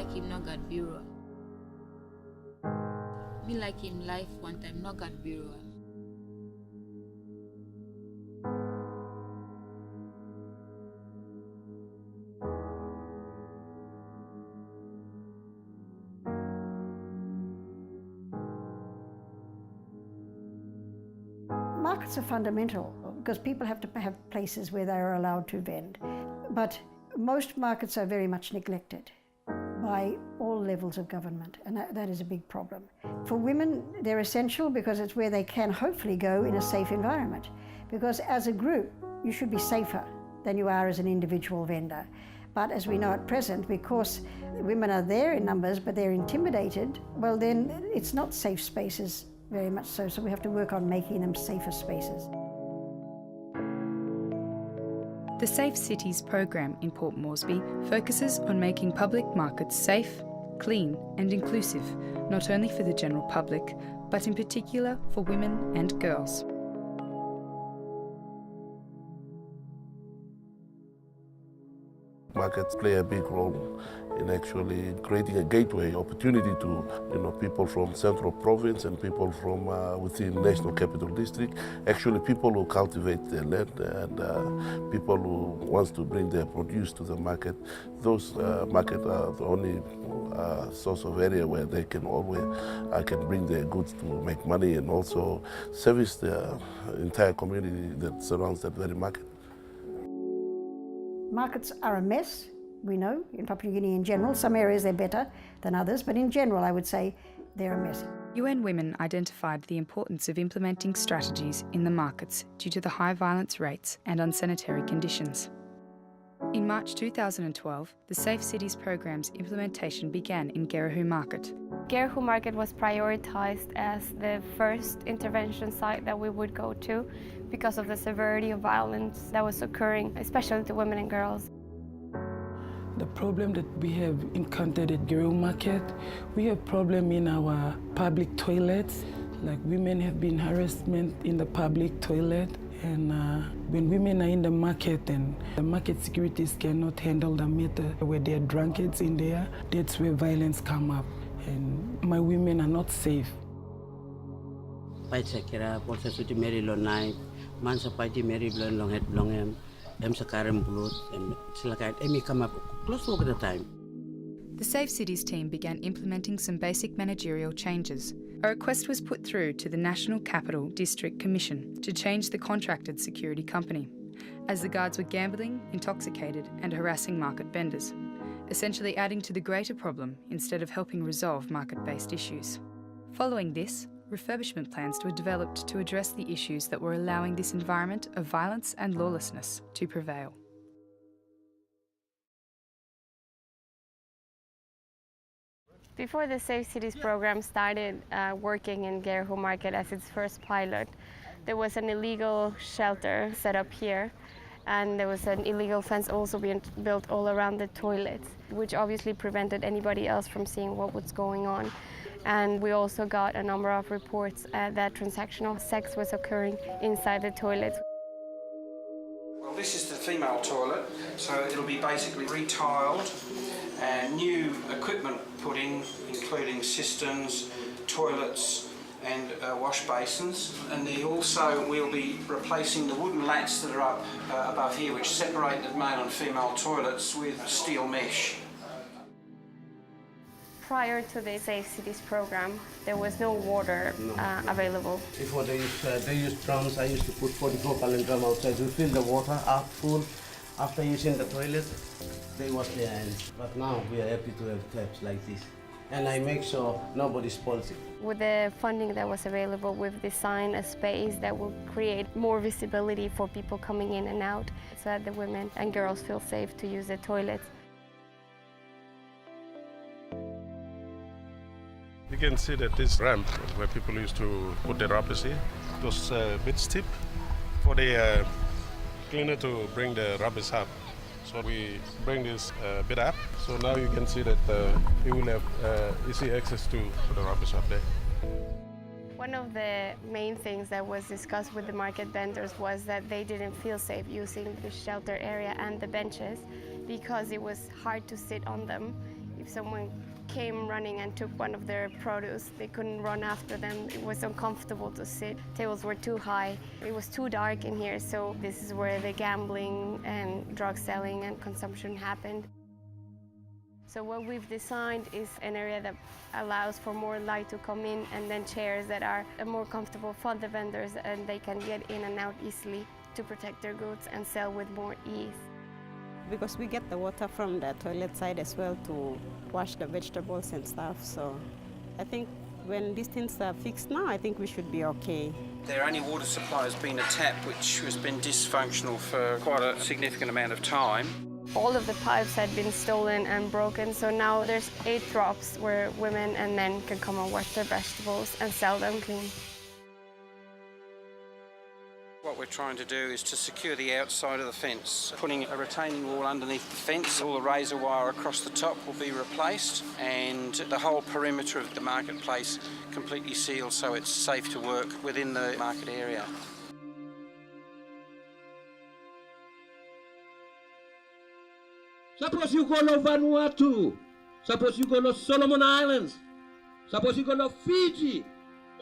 like him no got bureau. Me like him life one time no got bureau. Markets are fundamental because people have to have places where they are allowed to vend. But most markets are very much neglected by all levels of government, and that is a big problem. For women, they're essential because it's where they can hopefully go in a safe environment. Because as a group, you should be safer than you are as an individual vendor. But as we know at present, because women are there in numbers, but they're intimidated, well then it's not safe spaces very much so. So we have to work on making them safer spaces. The Safe Cities program in Port Moresby focuses on making public markets safe, clean and inclusive, not only for the general public, but in particular for women and girls. Markets play a big role in actually creating a gateway opportunity to people from Central Province and people from within National Capital District, actually people who cultivate their land and people who wants to bring their produce to the market. Those markets are the only source of area where they can always can bring their goods to make money and also service the entire community that surrounds that very market. Markets are a mess, we know, in Papua New Guinea in general. Some areas they're better than others, but in general I would say they're a mess. UN Women identified the importance of implementing strategies in the markets due to the high violence rates and unsanitary conditions. In March 2012, the Safe Cities program's implementation began in Gerehu Market. Gerehu Market was prioritised as the first intervention site that we would go to because of the severity of violence that was occurring, especially to women and girls. The problem that we have encountered at Gerehu Market, we have problem in our public toilets. Like women have been harassment in the public toilet. And when women are in the market and the market securities cannot handle the matter, where there are drunkards in there, that's where violence come up. And my women are not safe. The Safe Cities team began implementing some basic managerial changes. A request was put through to the National Capital District Commission to change the contracted security company, as the guards were gambling, intoxicated and harassing market vendors, essentially adding to the greater problem instead of helping resolve market-based issues. Following this, refurbishment plans were developed to address the issues that were allowing this environment of violence and lawlessness to prevail. Before the Safe Cities program started working in Gerehu Market as its first pilot, there was an illegal shelter set up here, and there was an illegal fence also being built all around the toilets, which obviously prevented anybody else from seeing what was going on. And we also got a number of reports that transactional sex was occurring inside the toilets. Well, this is the female toilet, so it'll be basically retiled and new equipment put in, including cisterns, toilets and wash basins. And also we'll be replacing the wooden lats that are up above here, which separate the male and female toilets, with steel mesh. Prior to the Safe Cities program, there was no water available. Before they used drums, I used to put 44-gallon drum outside to fill the water up full. After using the toilet, they wash their hands. But now we are happy to have taps like this. And I make sure nobody spoils it. With the funding that was available, we've designed a space that will create more visibility for people coming in and out, so that the women and girls feel safe to use the toilets. You can see that this ramp where people used to put their rubbish here, it was a bit steep for the cleaner to bring the rubbish up. So we bring this bit up, so now you can see that you will have easy access to the rubbish up there. One of the main things that was discussed with the market vendors was that they didn't feel safe using the shelter area and the benches because it was hard to sit on them If someone came running and took one of their produce, they couldn't run after them. It was uncomfortable to sit. Tables were too high. It was too dark in here, so this is where the gambling and drug selling and consumption happened. So what we've designed is an area that allows for more light to come in, and then chairs that are more comfortable for the vendors, and they can get in and out easily to protect their goods and sell with more ease. Because we get the water from the toilet side as well to wash the vegetables and stuff. So I think when these things are fixed now, I think we should be okay. Their only water supply has been a tap which has been dysfunctional for quite a significant amount of time. All of the pipes had been stolen and broken, so now there's 8 drops where women and men can come and wash their vegetables and sell them clean. What we're trying to do is to secure the outside of the fence, putting a retaining wall underneath the fence. All the razor wire across the top will be replaced, and the whole perimeter of the marketplace completely sealed so it's safe to work within the market area. Suppose you go to Vanuatu, suppose you go to Solomon Islands, suppose you go to Fiji,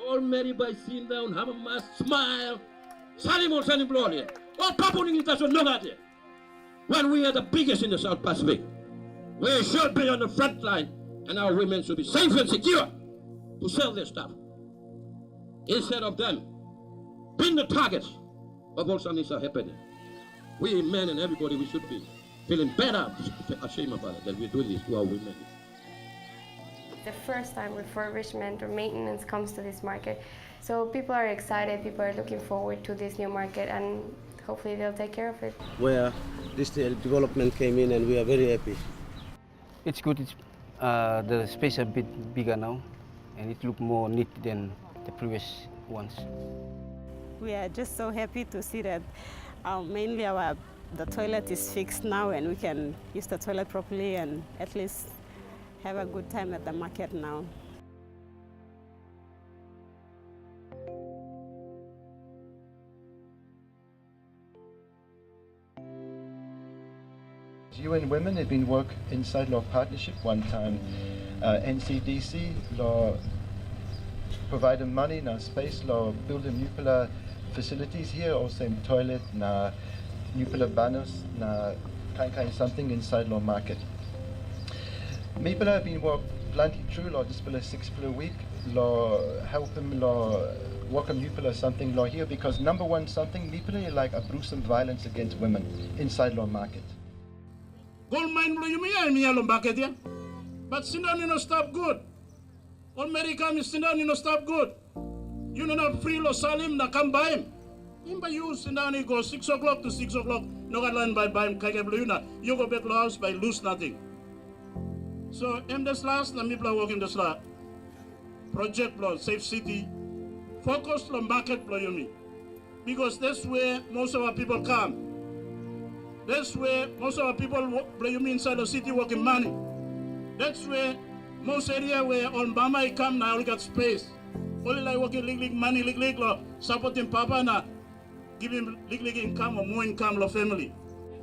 all married by sitting down, have a mask, smile, Salimon Sanimbloli, all Papua New Guinea, when we are the biggest in the South Pacific. We should be on the front line, and our women should be safe and secure to sell their stuff. Instead of them being the targets of all something that happening. We men and everybody, we should be feeling better, ashamed about it, that we're doing this to our women. The first time refurbishment or maintenance comes to this market, so people are excited, people are looking forward to this new market, and hopefully they'll take care of it. Where this development came in, and we are very happy. It's good. The space is a bit bigger now, and it looks more neat than the previous ones. We are just so happy to see that mainly the toilet is fixed now, and we can use the toilet properly and at least have a good time at the market now. UN Women have been work inside law partnership one time. NCDC law provided money na space law build nuclear facilities here, also in toilet na nuclear banners na kind something inside law market. People have been work plenty true law just below 6 per week law help them law work on nuclear something law here, because number one something people like a gruesome violence against women inside law market. Gold mine blow you me and me alone market yeah, but sit down you know stop good. All American sit down you know stop good. You know not free law salim na come buy him. Imba you sit down you go 6 o'clock to 6 o'clock. No got land by him kaya blow you na. You go back to house by lose nothing. So in this last, let me play work in this last. Project blow, safe city, focus on market blow you me. Because that's where most of our people come. That's where most of our people blow you me inside the city working money. That's where most area where on Bama come now we got space. Only like working lig money, lig law, supporting Papa na giving lig income or more income to family.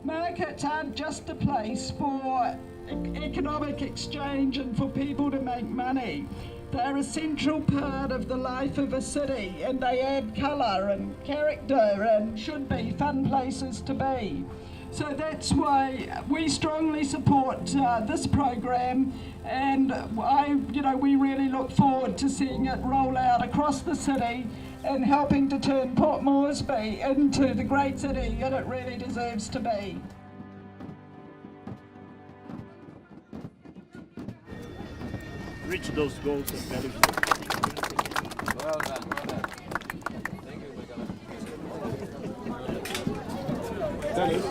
Markets aren't just a place for economic exchange and for people to make money. They're a central part of the life of a city, and they add colour and character and should be fun places to be. So that's why we strongly support this program, and we really look forward to seeing it roll out across the city and helping to turn Port Moresby into the great city that it really deserves to be. Reach those goals and values. Well done, well done. Thank you,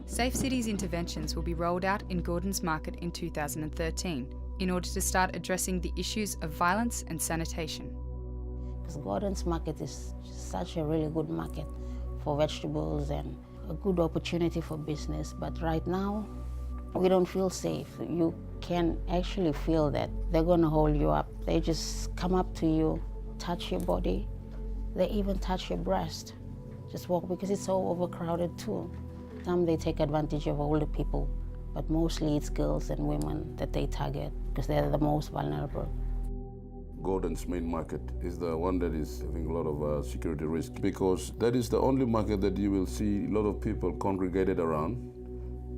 Safe Cities interventions will be rolled out in Gordon's Market in 2013 in order to start addressing the issues of violence and sanitation. Because Gordon's Market is such a really good market for vegetables and a good opportunity for business, but right now we don't feel safe. You can actually feel that they're going to hold you up. They just come up to you, touch your body, they even touch your breast, just walk because it's so overcrowded too. Some they take advantage of older people, but mostly it's girls and women that they target because they're the most vulnerable. Gordon's main market is the one that is having a lot of security risk because that is the only market that you will see a lot of people congregated around,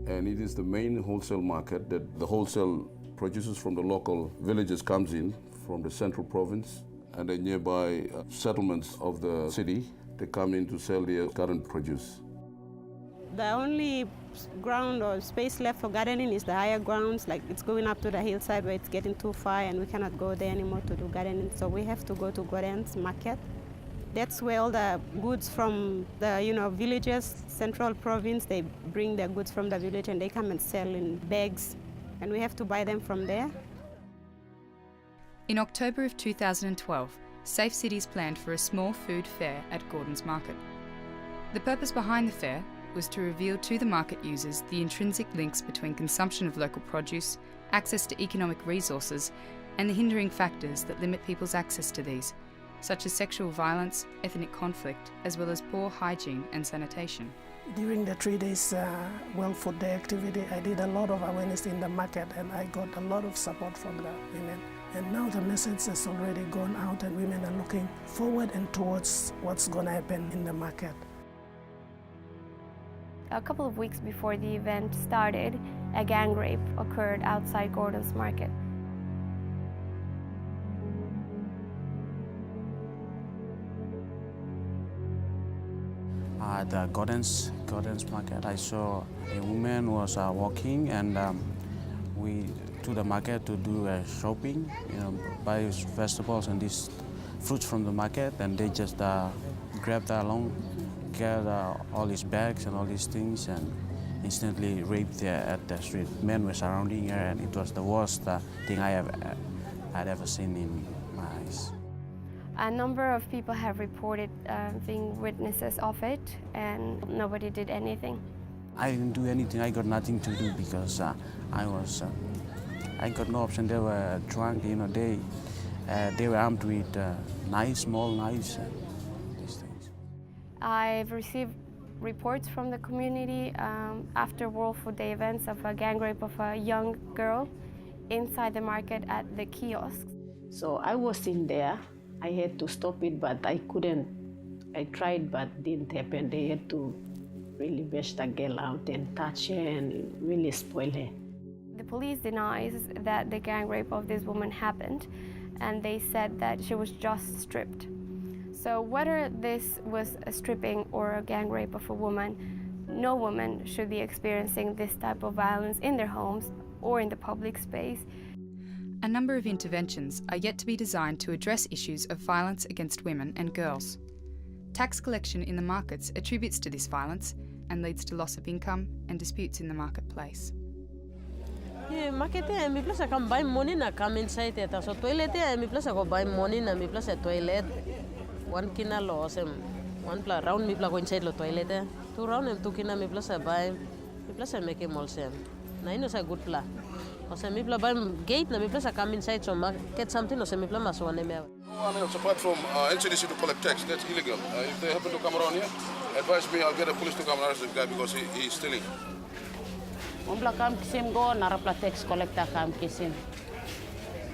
and it is the main wholesale market that the wholesale producers from the local villages comes in from the central province and the nearby settlements of the city. They come in to sell their current produce. The only ground or space left for gardening is the higher grounds, like it's going up to the hillside where it's getting too far and we cannot go there anymore to do gardening. So we have to go to Gordon's Market. That's where all the goods from the villages, central province, they bring their goods from the village and they come and sell in bags and we have to buy them from there. In October of 2012, Safe Cities planned for a small food fair at Gordon's Market. The purpose behind the fair was to reveal to the market users the intrinsic links between consumption of local produce, access to economic resources, and the hindering factors that limit people's access to these, such as sexual violence, ethnic conflict, as well as poor hygiene and sanitation. During the 3 days World Food Day activity, I did a lot of awareness in the market and I got a lot of support from the women. And now the message has already gone out and women are looking forward and towards what's going to happen in the market. A couple of weeks before the event started, a gang rape occurred outside Gordon's Market. At the Gordon's Market, I saw a woman was walking and we to the market to do shopping, buy vegetables and these fruits from the market, and they just grabbed her along, get all these bags and all these things, and instantly raped her at the street. Men were surrounding her, and it was the worst thing I'd ever seen in my eyes. A number of people have reported being witnesses of it, and nobody did anything. I didn't do anything. I got nothing to do because I got no option. They were drunk, they were armed with knives, small knives, and these things. I've received reports from the community after World Food Day events of a gang rape of a young girl inside the market at the kiosks. So I was in there. I had to stop it, but I couldn't. I tried, but didn't happen. They had to really bash the girl out and touch her and really spoil her. The police denies that the gang rape of this woman happened, and they said that she was just stripped. So whether this was a stripping or a gang rape of a woman, no woman should be experiencing this type of violence in their homes or in the public space. A number of interventions are yet to be designed to address issues of violence against women and girls. Tax collection in the markets attributes to this violence and leads to loss of income and disputes in the marketplace. Yeah, market mi place I can buy money na come inside it. So toilet mi place I go buy money na mi place toilet. One kina lo sem one pla round mi place go inside lo toilet. Two round em two kina mi place buy mi place make him all same. Na ino sa good pla. O se mi place buy gate na mi place come inside so get something o se mi place mas one me. No one else apart from NCDC to collect tax. That's illegal. If they happen to come around here, advise me. I'll get the police to come and arrest the guy because he's stealing. Umpla kam kisim go narapla tax collector kam kisim.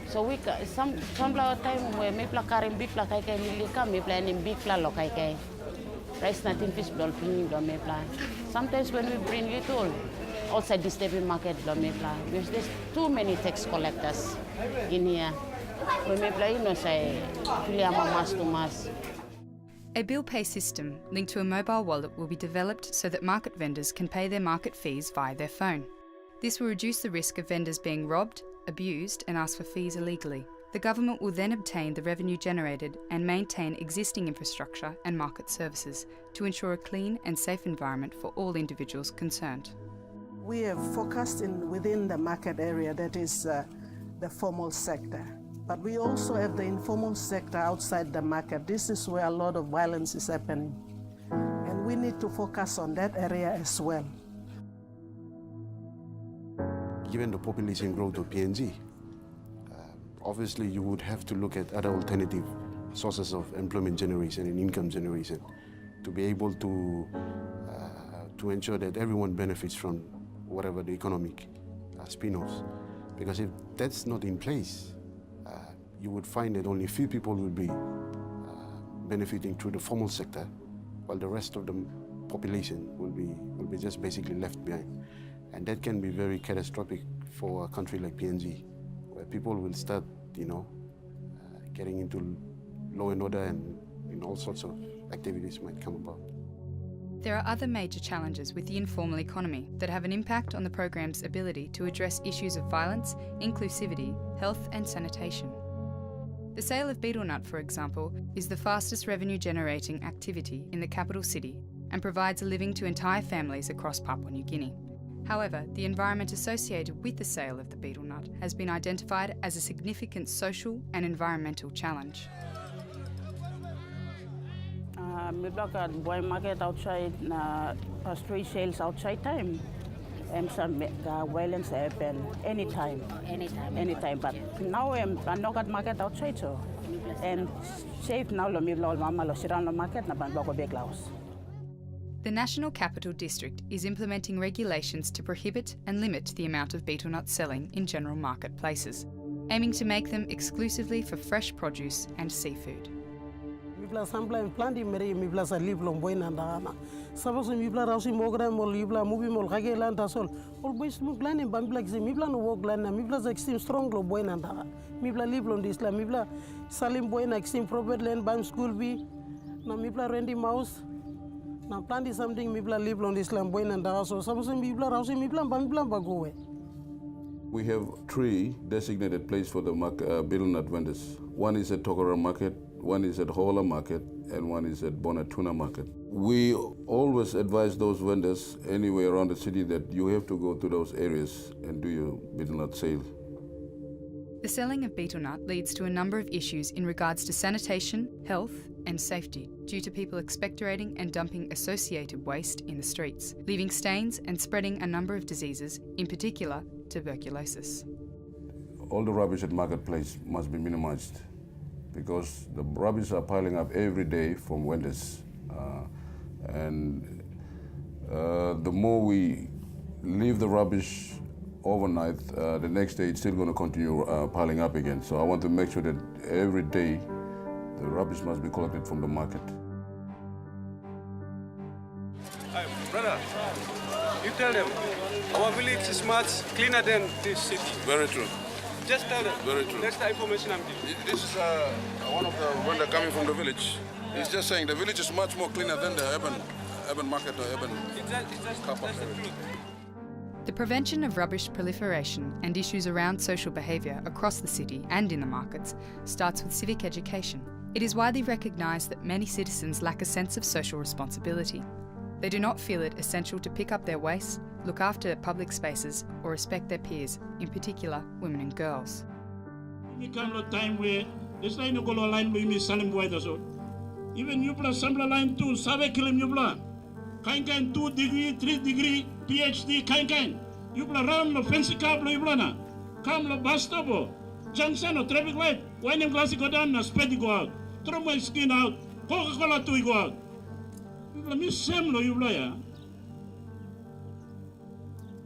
So we some time we me pla karim big pla kai kai milika me pla in big pla lo kai kai. Rice nothing fish ball bring do me pla. Sometimes when we bring little outside this table market do me pla. Because there's too many tax collectors in here. We me pla no say filiama mas to mas. A bill pay system linked to a mobile wallet will be developed so that market vendors can pay their market fees via their phone. This will reduce the risk of vendors being robbed, abused and asked for fees illegally. The government will then obtain the revenue generated and maintain existing infrastructure and market services to ensure a clean and safe environment for all individuals concerned. We have focused within the market area, that is the formal sector. But we also have the informal sector outside the market. This is where a lot of violence is happening. And we need to focus on that area as well. Given the population growth of PNG, obviously you would have to look at other alternative sources of employment generation and income generation. to be able to ensure that everyone benefits from whatever the economic spin-offs. Because if that's not in place, you would find that only a few people will be benefiting through the formal sector, while the rest of the population will be just basically left behind. And that can be very catastrophic for a country like PNG, where people will start, getting into law and order and all sorts of activities might come about. There are other major challenges with the informal economy that have an impact on the program's ability to address issues of violence, inclusivity, health and sanitation. The sale of betel nut, for example, is the fastest revenue-generating activity in the capital city and provides a living to entire families across Papua New Guinea. However, the environment associated with the sale of the betel nut has been identified as a significant social and environmental challenge. We block at boy market outside, street sales outside time. And some violence happen anytime. Anytime. But now I'm not at market outside, so and safe now. Market na The National Capital District is implementing regulations to prohibit and limit the amount of betel nut selling in general marketplaces, aiming to make them exclusively for fresh produce and seafood. We have 3 designated places for the betel nut vendors. One is at Tokora Market, one is at Hola Market, and one is at Bonatuna Market. We always advise those vendors anywhere around the city that you have to go to those areas and do your betel nut sale. The selling of betel nut leads to a number of issues in regards to sanitation, health and safety due to people expectorating and dumping associated waste in the streets, leaving stains and spreading a number of diseases, in particular tuberculosis. All the rubbish at marketplace must be minimized because the rubbish are piling up every day from vendors. The more we leave the rubbish overnight, the next day it's still going to continue piling up again. So I want to make sure that every day the rubbish must be collected from the market. Hi, brother, you tell them our village is much cleaner than this city. Very true. Just tell them. Very true. That's the information I'm giving. This is one of the vendors coming from the village. He's just saying the village is much more cleaner than the urban market or urban car park. The prevention of rubbish proliferation and issues around social behaviour across the city and in the markets starts with civic education. It is widely recognised that many citizens lack a sense of social responsibility. They do not feel it essential to pick up their waste, look after public spaces or respect their peers, in particular women and girls. Even you plus sample line 2, save kilim you plus. Kind 2 degree, 3 degree, PhD kind. You plus ram no fancy cable you plus. Come lo bus stop, junction or traffic light. When in glass go down, na speed go out. Throw my skin out. Coca-Cola to go out. You plus miss same lo you plus ya.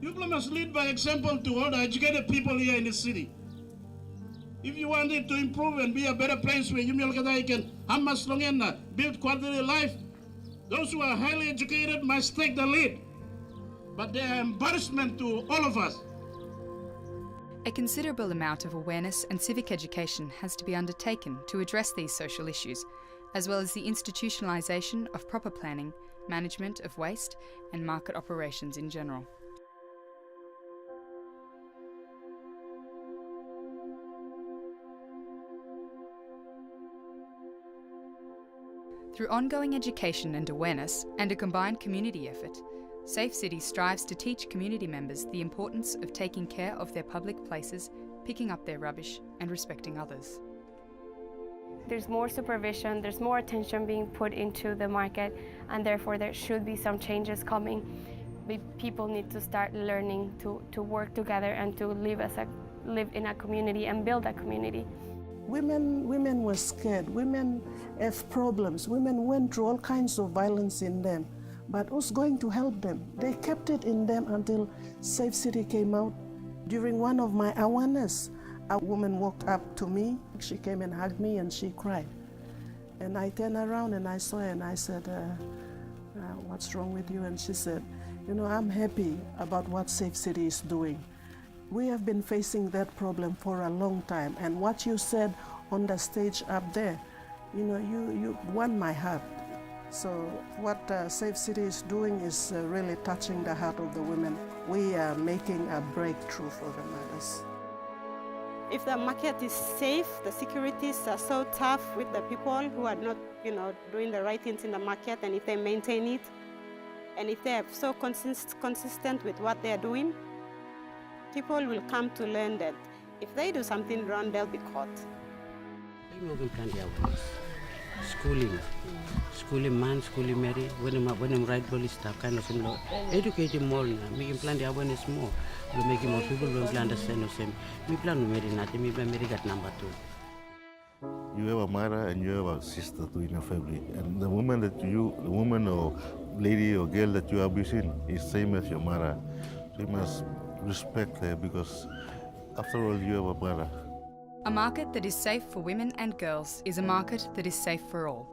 You plus must lead by example to all the educated people here in the city. If you want it to improve and be a better place where you can build quality life, those who are highly educated must take the lead. But they are embarrassment to all of us. A considerable amount of awareness and civic education has to be undertaken to address these social issues, as well as the institutionalisation of proper planning, management of waste and market operations in general. Through ongoing education and awareness and a combined community effort, Safe Cities strives to teach community members the importance of taking care of their public places, picking up their rubbish and respecting others. There's more supervision, there's more attention being put into the market, and therefore there should be some changes coming. People need to start learning to work together and to live in a community and build a community. Women were scared. Women have problems. Women went through all kinds of violence in them. But who's going to help them? They kept it in them until Safe City came out. During one of my awareness, a woman walked up to me. She came and hugged me and she cried. And I turned around and I saw her and I said, what's wrong with you? And she said, I'm happy about what Safe City is doing. We have been facing that problem for a long time. And what you said on the stage up there, you won my heart. So what Safe City is doing is really touching the heart of the women. We are making a breakthrough for the mothers. If the market is safe, the securities are so tough with the people who are not, doing the right things in the market, and if they maintain it, and if they are so consistent with what they are doing, people will come to learn that if they do something wrong, they'll be caught. Schooling man, schooling Mary, when I'm right ball stuff kind of thing. Educating more, making plan the awareness more, making more people will understand the same. Me plan to marry nothing, me marry got number 2. You have a mother and you have a sister too in your family, and the woman or lady or girl that you are abusing is same as your mother. So you must respect her because after all you have a mother. A market that is safe for women and girls is a market that is safe for all.